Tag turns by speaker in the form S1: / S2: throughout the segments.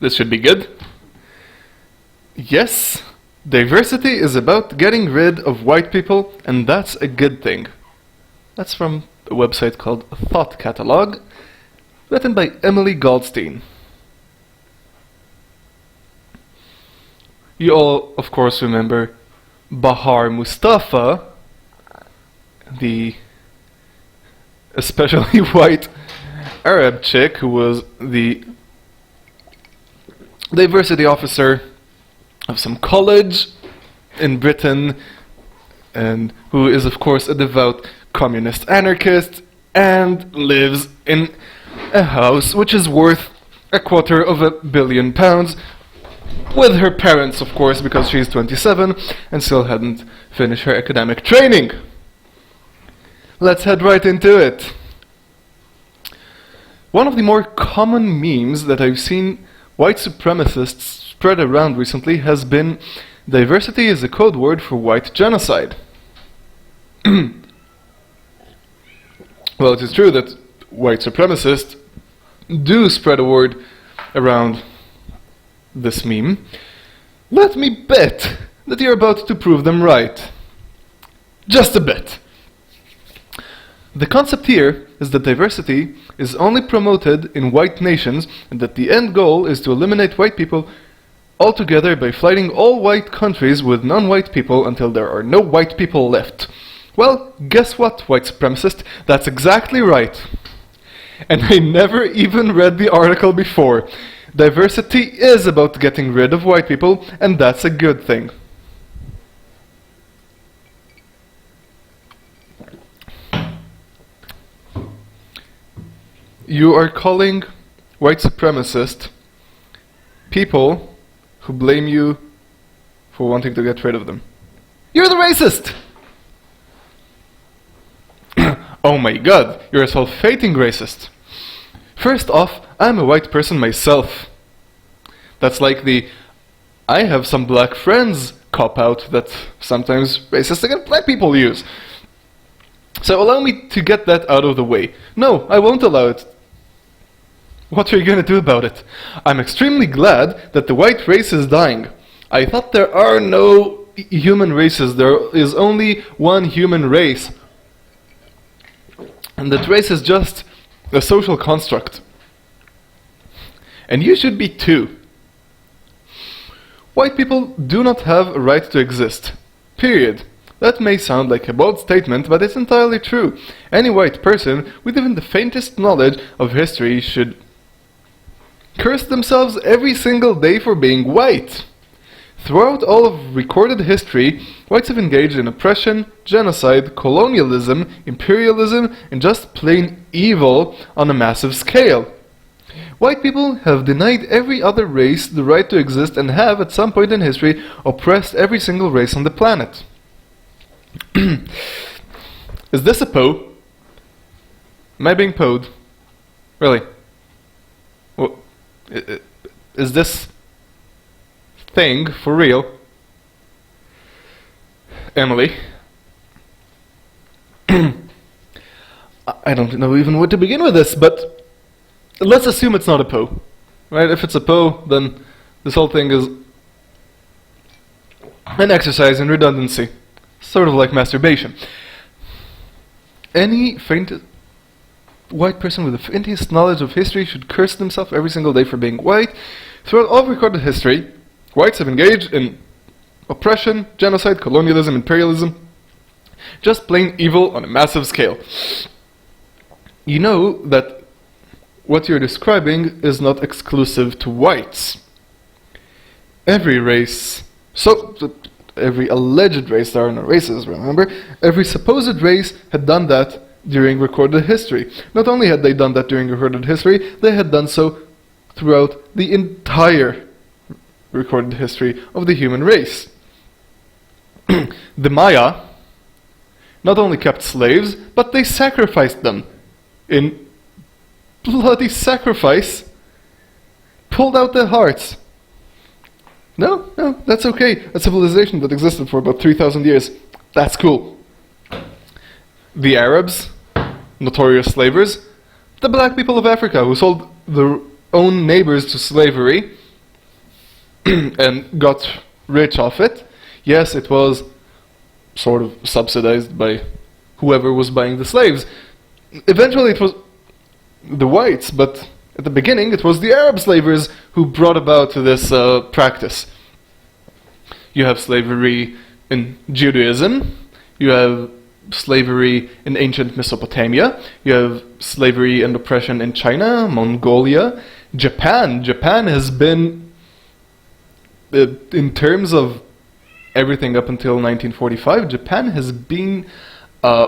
S1: This should be good. Yes, diversity is about getting rid of white people, and that's a good thing. That's from a website called Thought Catalog, written by Emily Goldstein. You all, of course, remember Bahar Mustafa, the especially white Arab chick who was the diversity officer of some college in Britain, and who is of course a devout communist anarchist and lives in a house which is worth £250 million, with her parents, of course, because she's 27 and still hadn't finished her academic training. Let's head right into it. One of the more common memes that I've seen white supremacists spread around recently has been diversity is a code word for white genocide. Well, it is true that white supremacists do spread a word around this meme. Let me bet that you're about to prove them right. Just a bit. The concept here is that diversity is only promoted in white nations, and that the end goal is to eliminate white people altogether by flooding all white countries with non-white people until there are no white people left. Well, guess what, white supremacist? That's exactly right. And I never even read the article before. Diversity is about getting rid of white people, and that's a good thing. You are calling white supremacist people who blame you for wanting to get rid of them. You're the racist! Oh my god, you're a self-hating racist. First off, I'm a white person myself. That's like the I have some black friends cop-out that sometimes racists against black people use. So allow me to get that out of the way. No, I won't allow it. What are you going to do about it? I'm extremely glad that the white race is dying. I thought there are no human races. There is only one human race. And that race is just a social construct. And you should be too. White people do not have a right to exist. Period. That may sound like a bold statement, but it's entirely true. Any white person with even the faintest knowledge of history should curse themselves every single day for being white. Throughout all of recorded history, whites have engaged in oppression, genocide, colonialism, imperialism, and just plain evil on a massive scale. White people have denied every other race the right to exist and have, at some point in history, oppressed every single race on the planet. Is this a Poe? Am I being Poed? Really? Well, is this thing for real? Emily? I don't know even where to begin with this, but let's assume it's not a Poe. Right? If it's a Poe, then this whole thing is an exercise in redundancy. Sort of like masturbation. Any white person with the faintest knowledge of history should curse themselves every single day for being white. Throughout all recorded history, whites have engaged in oppression, genocide, colonialism, imperialism, just plain evil on a massive scale. You know that what you're describing is not exclusive to whites. Every race, every alleged race, there are no races, remember? Every supposed race had done that during recorded history. Not only had they done that during recorded history, they had done so throughout the entire recorded history of the human race. The Maya not only kept slaves, but they sacrificed them. In bloody sacrifice, pulled out their hearts. No, that's okay. A civilization that existed for about 3,000 years. That's cool. The Arabs, notorious slavers. The black people of Africa who sold their own neighbors to slavery. and got rich off it. Yes, it was sort of subsidized by whoever was buying the slaves. Eventually it was the whites, but at the beginning it was the Arab slavers who brought about this practice. You have slavery in Judaism, you have slavery in ancient Mesopotamia, you have slavery and oppression in China, Mongolia, Japan. Japan has been, in terms of everything up until 1945, Japan has been a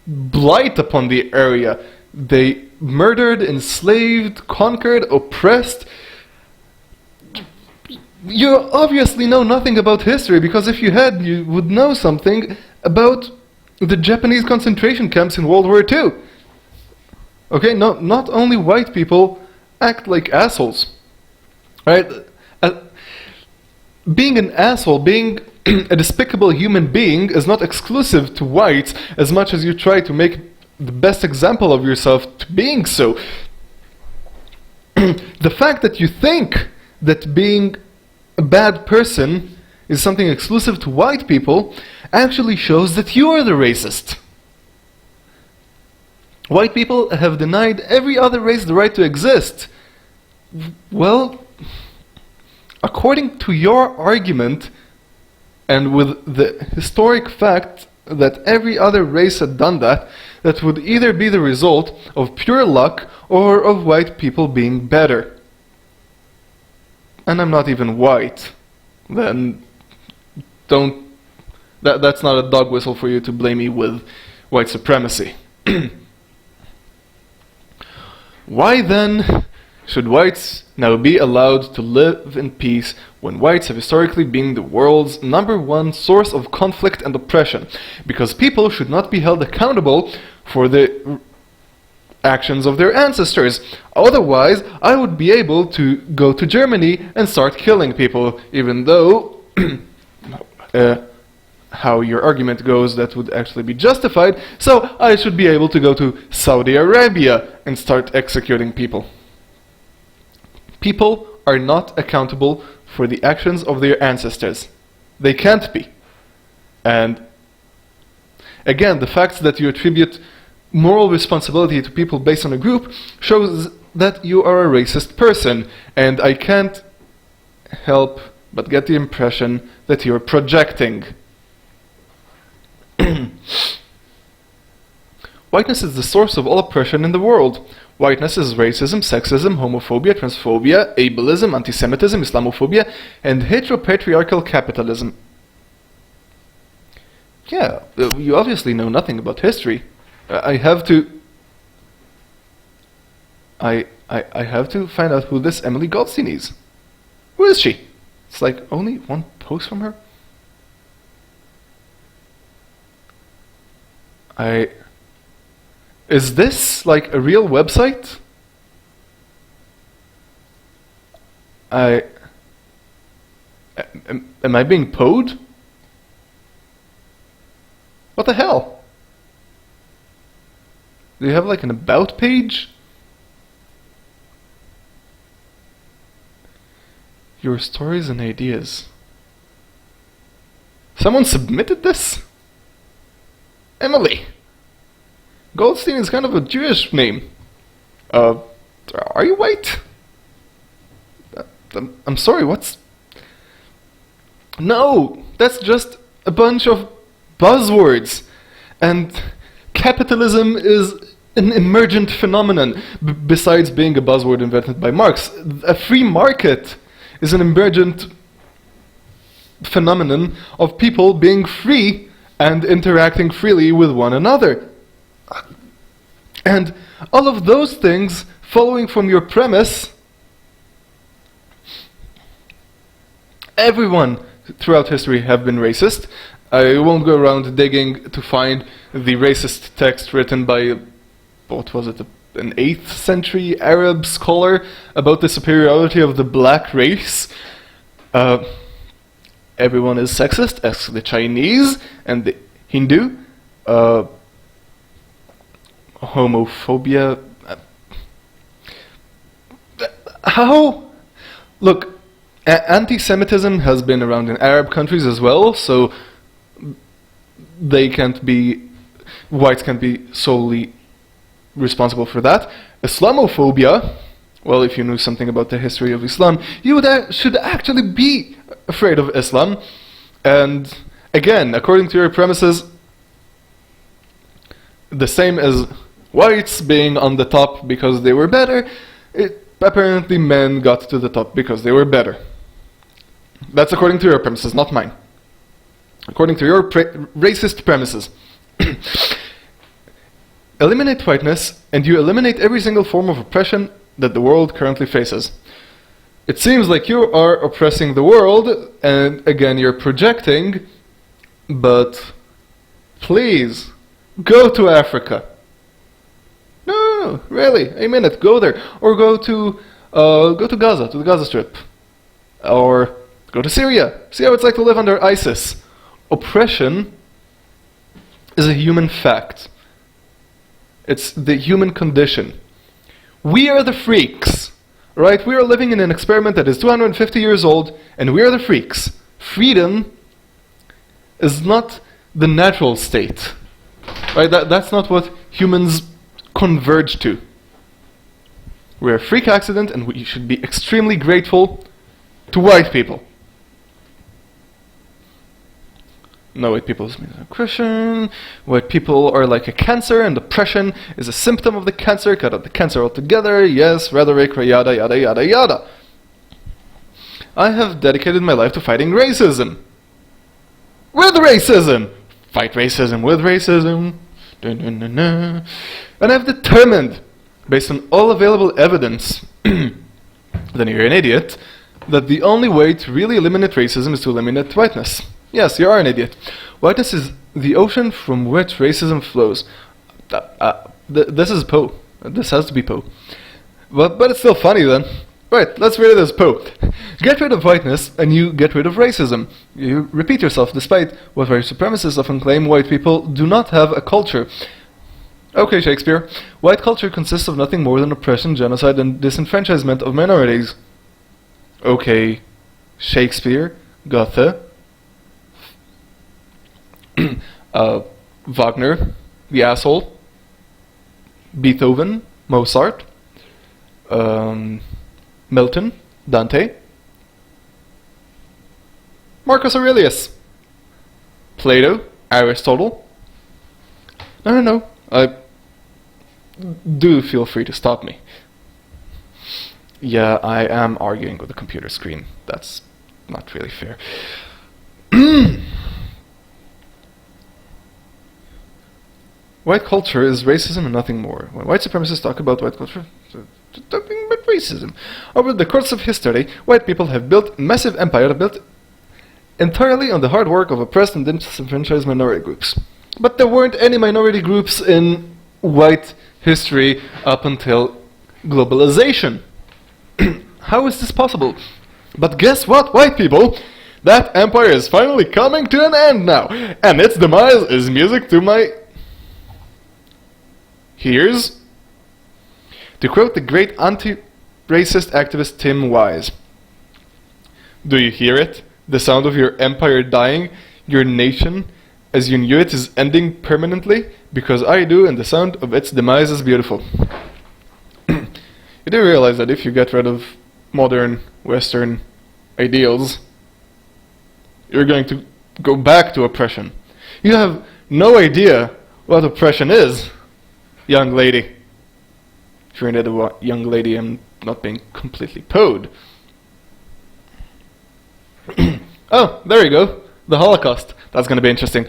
S1: blight upon the area. They murdered, enslaved, conquered, oppressed. You obviously know nothing about history, because if you had, you would know something about the Japanese concentration camps in World War II. Okay, not only white people act like assholes. Right? Being an asshole, being a despicable human being is not exclusive to whites as much as you try to make the best example of yourself to being so. The fact that you think that being a bad person is something exclusive to white people actually shows that you are the racist. White people have denied every other race the right to exist. Well, according to your argument, and with the historic fact that every other race had done that, that would either be the result of pure luck or of white people being better. And I'm not even white. Then that's not a dog whistle for you to blame me with white supremacy. Why then should whites now be allowed to live in peace when whites have historically been the world's #1 source of conflict and oppression? Because people should not be held accountable for the actions of their ancestors. Otherwise, I would be able to go to Germany and start killing people, even though how your argument goes, that would actually be justified. So I should be able to go to Saudi Arabia and start executing people. People are not accountable for the actions of their ancestors. They can't be. And again, the fact that you attribute moral responsibility to people based on a group shows that you are a racist person, and I can't help but get the impression that you're projecting. Whiteness is the source of all oppression in the world. Whiteness is racism, sexism, homophobia, transphobia, ableism, anti-Semitism, Islamophobia, and heteropatriarchal capitalism. Yeah, you obviously know nothing about history. I have to find out who this Emily Goldstein is. Who is she? It's like only one post from her. Is this like a real website? Am I being poed? What the hell? Do you have like an about page? Your stories and ideas. Someone submitted this? Emily. Goldstein is kind of a Jewish name. Are you white? I'm sorry, what's... No, that's just a bunch of buzzwords. And capitalism is an emergent phenomenon, besides being a buzzword invented by Marx. A free market is an emergent phenomenon of people being free and interacting freely with one another. And all of those things, following from your premise, everyone throughout history have been racist. I won't go around digging to find the racist text written by, what was it, an 8th century Arab scholar about the superiority of the black race. Everyone is sexist, ask the Chinese and the Hindu. Homophobia. How? Look, Anti-Semitism has been around in Arab countries as well, so whites can't be solely responsible for that. Islamophobia, well, if you knew something about the history of Islam, you should actually be afraid of Islam. And again, according to your premises, the same as whites being on the top because they were better, apparently men got to the top because they were better. That's according to your premises, not mine. According to your racist premises. Eliminate whiteness, and you eliminate every single form of oppression that the world currently faces. It seems like you are oppressing the world, and again you're projecting, but please, go to Africa. No, really, a minute, go there. Or go to Gaza, to the Gaza Strip. Or go to Syria, see how it's like to live under ISIS. Oppression is a human fact. It's the human condition. We are the freaks, right? We are living in an experiment that is 250 years old, and we are the freaks. Freedom is not the natural state, right? That's not what humans converge to. We're a freak accident, and we should be extremely grateful to white people. No, white people is Christian. White people are like a cancer, and oppression is a symptom of the cancer. Cut out the cancer altogether. Yes, rhetoric, yada, yada, yada, yada. I have dedicated my life to fighting racism. With racism! Fight racism with racism. Dun, dun, dun, dun. And I've determined, based on all available evidence, then you're an idiot, that the only way to really eliminate racism is to eliminate whiteness. Yes, you are an idiot. Whiteness is the ocean from which racism flows. This is Poe. This has to be Poe. But it's still funny then. Right, let's read it as Poe. Get rid of whiteness and you get rid of racism. You repeat yourself despite what white supremacists often claim white people do not have a culture. Okay, Shakespeare. White culture consists of nothing more than oppression, genocide, and disenfranchisement of minorities. Okay, Shakespeare, Goethe, Wagner, the asshole, Beethoven, Mozart, Milton, Dante, Marcus Aurelius, Plato, Aristotle. No, do feel free to stop me. Yeah, I am arguing with a computer screen. That's not really fair. White culture is racism and nothing more. When white supremacists talk about white culture, they're talking about racism. Over the course of history, white people have built a massive empire built entirely on the hard work of oppressed and disenfranchised minority groups. But there weren't any minority groups in white history up until globalization. How is this possible? But guess what, white people? That empire is finally coming to an end now, and its demise is music to my ears. To quote the great anti-racist activist Tim Wise, "Do you hear it? The sound of your empire dying, your nation as you knew it is ending permanently? Because I do, and the sound of its demise is beautiful." You do realize that if you get rid of modern Western ideals, you're going to go back to oppression. You have no idea what oppression is, young lady. If you're indeed a young lady, I'm not being completely Poed. Oh, there you go. The Holocaust. That's going to be interesting.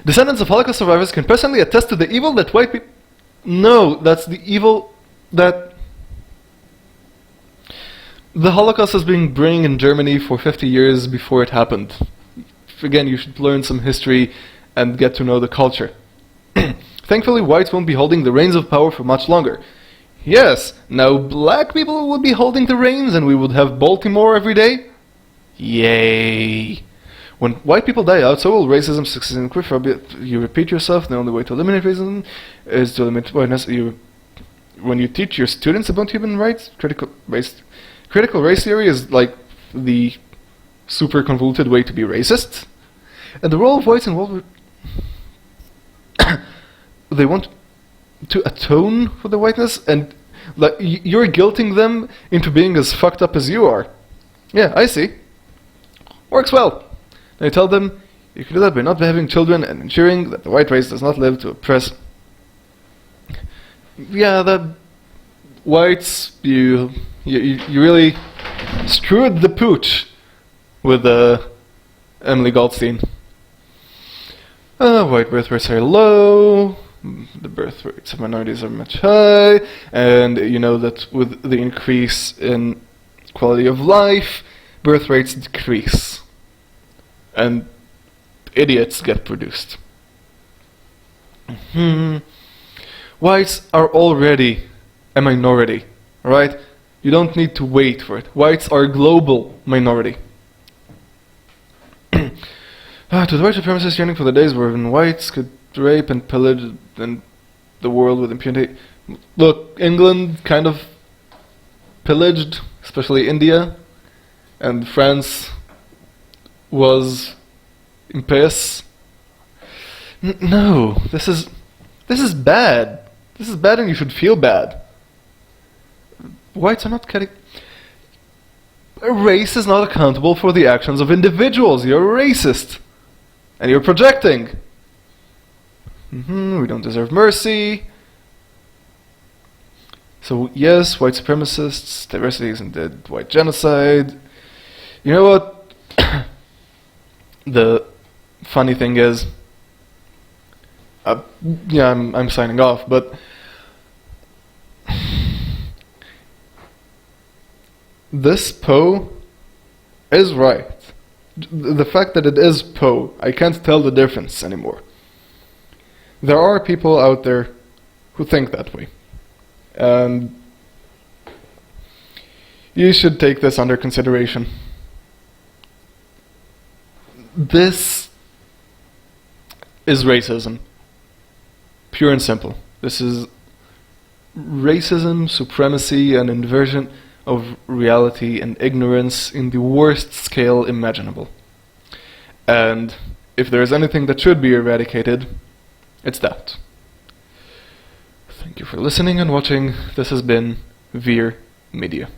S1: Descendants of Holocaust survivors can personally attest to the evil that white people... No, that's the evil that... The Holocaust has been brewing in Germany for 50 years before it happened. Again, you should learn some history and get to know the culture. Thankfully, whites won't be holding the reins of power for much longer. Yes, now black people would be holding the reins and we would have Baltimore every day. Yay! When white people die out, so will racism, sexism, and queerphobia. You repeat yourself, the only way to eliminate racism is to eliminate whiteness. When you teach your students about human rights, critical race theory is like the super convoluted way to be racist. And the role of whites in World War they want to atone for the whiteness, and like you're guilting them into being as fucked up as you are. Yeah, I see. Works well. Now you tell them you can do that by not having children and ensuring that the white race does not live to oppress. Yeah, the whites, you really screwed the pooch with Emily Goldstein. White birth rates are low, the birth rates of minorities are much high, and you know that with the increase in quality of life, birth rates decrease. And idiots get produced. Whites are already a minority, right? You don't need to wait for it. Whites are a global minority. To the white supremacists yearning for the days when whites could rape and pillage the world with impunity. Look, England kind of pillaged, especially India, and France was impious. No, this is bad. This is bad, and you should feel bad. Whites are not getting. A race is not accountable for the actions of individuals. You're a racist, and you're projecting. We don't deserve mercy. So yes, white supremacists, diversity isn't dead, white genocide. You know what? The funny thing is, yeah, I'm signing off, but this Poe is right. The fact that it is Poe, I can't tell the difference anymore. There are people out there who think that way. And you should take this under consideration. This is racism. Pure and simple. This is racism, supremacy, and inversion of reality and ignorance in the worst scale imaginable. And if there is anything that should be eradicated, it's that. Thank you for listening and watching. This has been Veer Media.